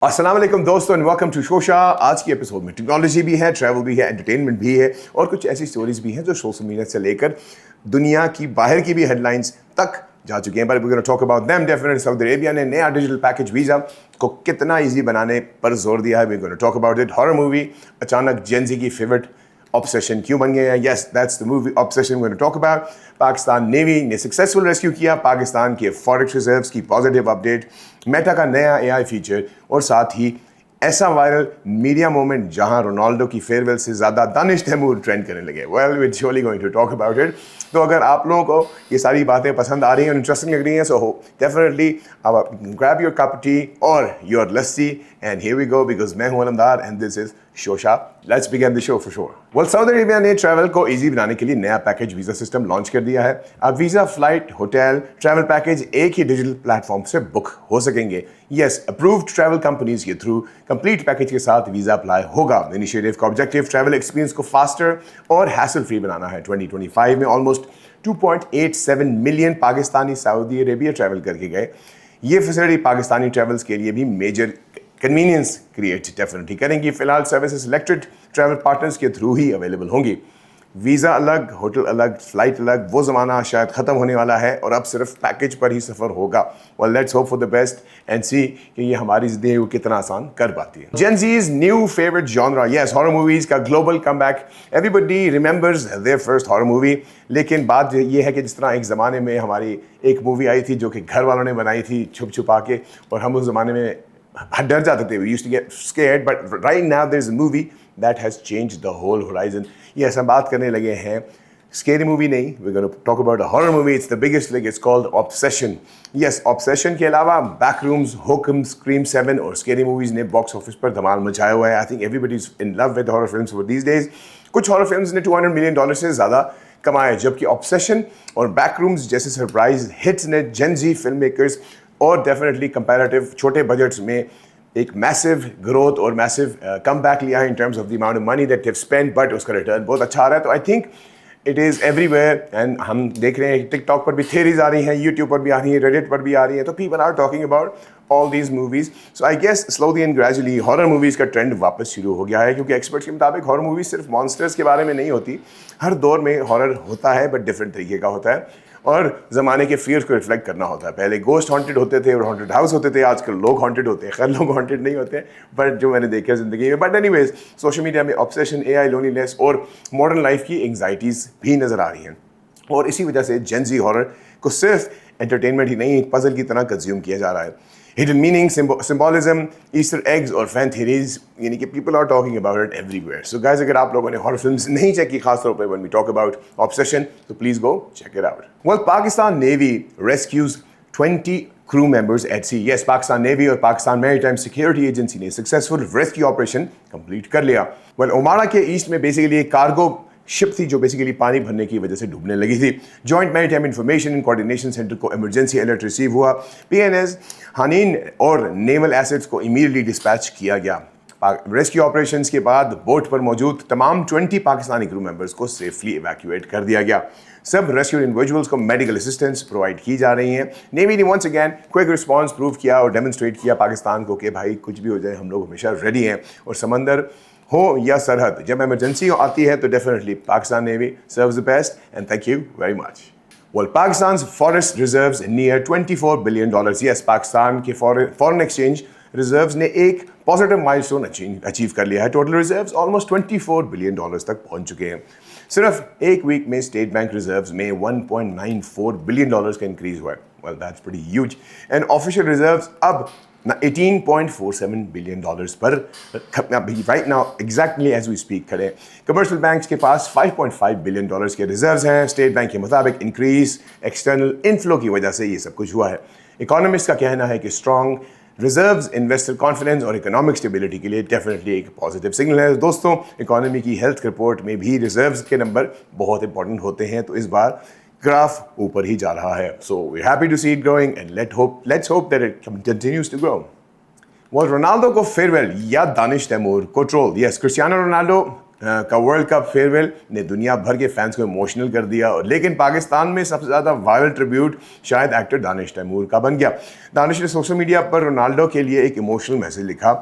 अस्सलाम वालेकुम दोस्तों एंड वेलकम टू शोशा। आज की एपिसोड में टेक्नोलॉजी भी है, ट्रैवल भी है, एंटरटेनमेंट भी है और कुछ ऐसी स्टोरीज भी हैं जो सोशल मीडिया से लेकर दुनिया की बाहर की भी हेडलाइंस तक जा चुकी हैं। But we gonna talk about them. Definitely Saudi Arabia ने नया डिजिटल पैकेज वीज़ा को कितना इजी बनाने पर जोर दिया है। We gonna talk about it. Horror movie अचानक जेन ज़ी की फेवरेट ऑब्सेशन क्यों बन गया है? Yes, that's the movie obsession we gonna talk about. Pakistan navy ने सक्सेसफुल रेस्क्यू किया पाकिस्तान के फॉरेक्स रिजर्व्स की, पॉजिटिव अपडेट, मेटा का नया एआई फीचर और साथ ही ऐसा वायरल मीडिया मोमेंट जहां रोनाल्डो की फेयरवेल से ज़्यादा दानिश तैमूर ट्रेंड करने लगे। Well we surely going to talk about it. तो अगर आप लोगों को ये सारी बातें पसंद आ रही हैं और इंटरेस्टिंग लग रही हैं, so definitely grab your cup tea और your lassi and here we go, because मैं हूं Alamdar and this is Shosha. Let's begin the show for sure. Well, Saudi Arabia ने ट्रैवल को इजी बनाने के लिए नया पैकेज वीज़ा सिस्टम लॉन्च कर दिया है। अब visa, flight, hotel, travel package एक ही डिजिटल प्लेटफॉर्म से बुक हो सकेंगे। यस, अप्रूव्ड ट्रैवल कंपनीज के थ्रू कंप्लीट पैकेज के साथ वीज़ा अप्लाई होगा। इनिशिएटिव का ऑब्जेक्टिव ट्रैवल एक्सपीरियंस को फास्टर और हैसल फ्री बनाना है। 2025 में almost 2.87 million Pakistani Saudi Arabia travel करके गए। ये फैसिलिटी पाकिस्तानी ट्रैवल्स के लिए भी मेजर कन्वीनियंस क्रिएट डेफिनेटली करेंगी। फिलहाल सर्विसेज सिलेक्टेड ट्रैवल पार्टनर्स के थ्रू ही अवेलेबल होंगी। वीज़ा अलग, होटल अलग, फ्लाइट अलग, वो ज़माना शायद ख़त्म होने वाला है और अब सिर्फ पैकेज पर ही सफ़र होगा। Well, let's hope for the best and see कि ये हमारी ज़िंदगी को कितना आसान कर पाती है। Gen Z's new favourite genre, yes, horror movies का global comeback. Everybody remembers their first horror movie. लेकिन बात ये है कि जिस तरह एक ज़माने में हमारी एक मूवी आई थी जो कि घर वालों ने बनाई थी छुप छुपा के, और हम उस ज़माने में डर जाते थे, we used to get scared, but right now there's a movie that has changed the whole horizon. Yes, हम बात करने लगे हैं scary movie नहीं, we're going to talk about a horror movie. It's the biggest league. It's called Obsession. Yes, Obsession के अलावा Backrooms, Hokum, Scream 7 और scary movies ने box office पर धमाल मचाया हुआ है. I think everybody's in love with horror films for these days. कुछ horror films ने $200 million से ज़्यादा कमाए, जबकि Obsession और Backrooms जैसे सरप्राइज हिट्स ने Gen Z फिल्म मेकर्स और डेफिनेटली कंपैरेटिव छोटे बजट्स में एक मैसिव ग्रोथ और मैसिव कमबैक लिया है in terms of the amount of money that have spent, but उसका रिटर्न बहुत अच्छा आ रहा है। तो I think it is everywhere and हम देख रहे हैं टिकटॉक पर भी थेरीज आ रही हैं, यूट्यूब पर भी आ रही हैं, रेडिट पर भी आ रही हैं, तो people are talking about all these movies. So I guess slowly and gradually horror movies का ट्रेंड वापस शुरू हो गया है, क्योंकि एक्सपर्ट्स के मुताबिक हॉरर मूवीज़ सिर्फ मॉन्स्टर्स के बारे में नहीं होती। हर दौर में हॉरर होता है, बट डिफरेंट तरीके का होता है और ज़माने के फियर्स को रिफ्लेक्ट करना होता है। पहले गोस्ट हॉन्टेड होते थे और हॉन्टेड हाउस होते थे, आजकल लोग हॉन्टेड होते हैं। खैर, लोग हॉन्टेड नहीं होते हैं, बट जो मैंने देखा ज़िंदगी में। बट एनीवेज, सोशल मीडिया में ऑब्सेशन, एआई, लोनलीनेस और मॉडर्न लाइफ की एंग्जाइटीज़ भी नज़र आ रही हैं, और इसी वजह से जेन ज़ी हॉरर को सिर्फ एंटरटेनमेंट ही नहीं, एक पजल की तरह कंज्यूम किया जा रहा है। Hidden meaning, symbolism, Easter eggs और फैन थ्योरीज, यानी कि people are talking about it everywhere. So guys, अगर आप लोगों ने हॉरर फिल्म्स नहीं चेक की, खासतौर पर when we talk about obsession, तो please go check it out. Well, Pakistan navy rescues 20 crew members at sea. Yes, Pakistan navy और पाकिस्तान मैरीटाइम सिक्योरिटी एजेंसी ने सक्सेसफुल रेस्क्यू ऑपरेशन कंप्लीट कर लिया। वेल, ओमारा के ईस्ट में बेसिकली एक कार्गो शिप थी जो बेसिकली पानी भरने की वजह से डूबने लगी थी। Joint maritime information and coordination centre को इमरजेंसी अलर्ट रिसीव हुआ। पीएनएस, हानीन और नेवल एसेट्स को इमीडिएटली डिस्पैच किया गया। रेस्क्यू ऑपरेशंस के बाद बोट पर मौजूद तमाम 20 पाकिस्तानी क्रू मेंबर्स को सेफली इवैक्यूएट कर दिया गया। सब रेस्क्यूड इंडिविजुअल्स को मेडिकल असिस्टेंस प्रोवाइड की जा रही है। नेवी ने once again quick response prove किया और डेमोन्स्ट्रेट किया पाकिस्तान को कि भाई कुछ भी हो जाए, हम लोग हमेशा रेडी हैं। और समंदर हो या सरहद, जब इमरजेंसी आती है तो definitely Pakistan navy serves the best and thank you very much. Well, पाकिस्तान's forest reserves near $24 billion. Yes, Pakistan के फॉरेन एक्सचेंज रिजर्व्स ने एक पॉजिटिव माइलस्टोन अचीव कर लिया है। टोटल रिजर्व्स ऑलमोस्ट $24 बिलियन तक पहुंच चुके हैं। सिर्फ एक वीक में स्टेट बैंक रिजर्व्स में $1.94 बिलियन का इंक्रीज हुआ है। Well, that's pretty huge. And official reserves अब $18.47 बिलियन पर right now exactly as we speak खड़े। कमर्शियल बैंक्स के पास $5.5 बिलियन के रिजर्व्स हैं। स्टेट बैंक के मुताबिक इंक्रीज एक्सटर्नल इनफ्लो की वजह से ये सब कुछ हुआ है। इकोनॉमिस्ट का कहना है कि स्ट्रॉन्ग रिजर्व्स इन्वेस्टर कॉन्फिडेंस और इकोनॉमिक स्टेबिलिटी के लिए डेफिनेटली एक पॉजिटिव सिग्नल है। दोस्तों, इकोनॉमी की हेल्थ रिपोर्ट में भी रिजर्व्स के नंबर बहुत इंपॉर्टेंट होते हैं, तो इस बार ग्राफ ऊपर ही जा रहा है। So we happy to see it growing and let's hope that it continues to grow. Well, Ronaldo को फेयरवेल या दानिश तैमूर को ट्रोल। यस, क्रिस्टियानो रोनाल्डो का वर्ल्ड कप फेयरवेल ने दुनिया भर के फैंस को इमोशनल कर दिया। और लेकिन पाकिस्तान में सबसे ज़्यादा वायरल ट्रिब्यूट शायद एक्टर दानिश तैमूर का बन गया। दानिश ने सोशल मीडिया पर रोनाल्डो के लिए एक इमोशनल मैसेज लिखा,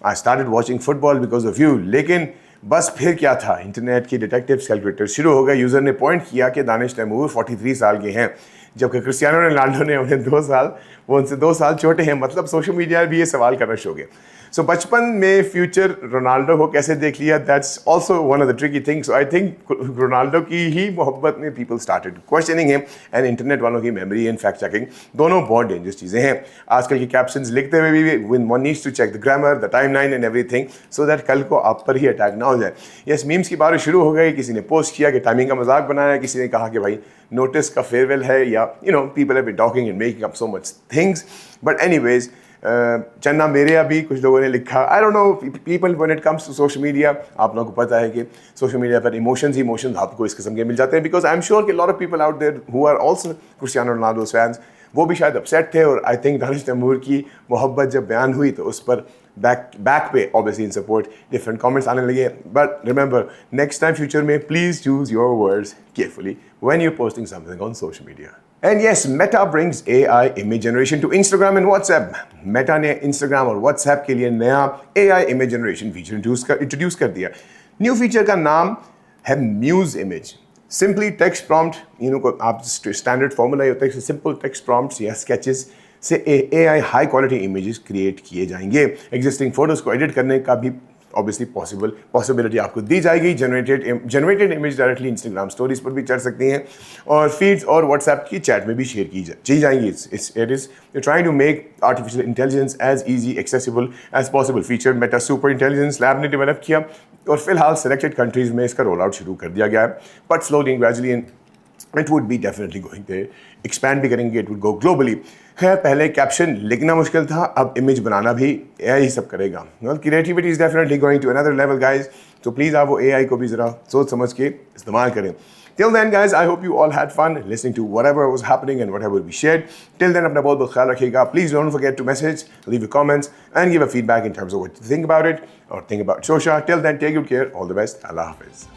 I started watching football because of you. लेकिन बस फिर क्या था, इंटरनेट की डिटेक्टिव कैलकुलेटर शुरू हो गए। यूज़र ने पॉइंट किया कि दानिश तैमूर 43 साल के हैं, जबकि क्रिस्टियानो रोनाल्डो ने उन्हें 2 साल, वो उनसे 2 साल छोटे हैं। मतलब सोशल मीडिया भी ये सवाल करना शुरू हो गया। सो बचपन में फ्यूचर रोनाल्डो को कैसे देख लिया, that's also one of the tricky things. So I think Ronaldo की ही मोहब्बत में people started questioning him, and internet वालों की मेमोरी एंड फैक्ट चेकिंग दोनों बहुत डेंजरस चीज़ें हैं। आजकल के कैप्शंस लिखते हुए भी one needs to check the grammar, the timeline and everything, so that कल को आप पर ही अटैक ना हो जाए। यस, मीम्स की बारिश शुरू हो गई। किसी ने पोस्ट किया कि टाइमिंग का मजाक बनाया, किसी ने कहा कि भाई नोटिस का फेयरवेल है, या people have been talking and making up so much things. But anyways, चन्ना मेरे अभी कुछ लोगों ने लिखा, I don't know people when it comes to social media, आप लोगों को पता है कि सोशल मीडिया पर इमोशंस आपको इस किस्म के मिल जाते हैं, बिकॉज आई एम श्योर कि lot of people out there who are also Cristiano Ronaldo fans, वो भी शायद अपसेट थे। और आई थिंक दानिश तैमूर की मोहब्बत जब बयान हुई तो उस पर बैक पे obviously in support different comments आने लगे। But remember, next time future में please choose your words carefully when you posting something on social media. And yes, Meta brings AI image generation to Instagram and WhatsApp. Meta ने Instagram और WhatsApp के लिए नया AI image generation feature introduce कर दिया। New feature का नाम है Muse Image। Simply text prompt, आप स्टैंडर्ड फॉर्मूला होता है, सिंपल टेक्स्ट प्रॉम्प्ट्स या स्केचेस से AI high quality images create किए जाएंगे। एग्जिस्टिंग फोटोज को एडिट करने का भी ऑब्वियसली पॉसिबिलिटी आपको दी जाएगी। Generated image directly Instagram stories पर भी चढ़ सकती हैं, और फीड्स और व्हाट्सएप की चैट में भी शेयर की जाएंगी। It is trying to make artificial intelligence as easy accessible as possible. Feature Meta super intelligence lab ने डेवलप किया, और फिलहाल सेलेक्टेड कंट्रीज में इसका रोल आउट शुरू कर दिया गया है। But slowly and gradually it would be definitely going to expand भी करेंगे, इट वुड गो ग्लोबली। खैर, पहले कैप्शन लिखना मुश्किल था, अब इमेज बनाना भी AI ही सब करेगा। Creativity is definitely going to another level guys, तो प्लीज़ आप वो AI को भी ज़रा सोच समझ के इस्तेमाल करें। Till then guys, I hope you all had fun listening to whatever was happening and whatever we shared. Till then, अपना बहुत बहुत ख्याल रखिएगा। Please don't forget to message, leave your comments and give a feedback in terms of what you think about it or think about Shosha. Till then, take good care. All the best. Allah Hafiz.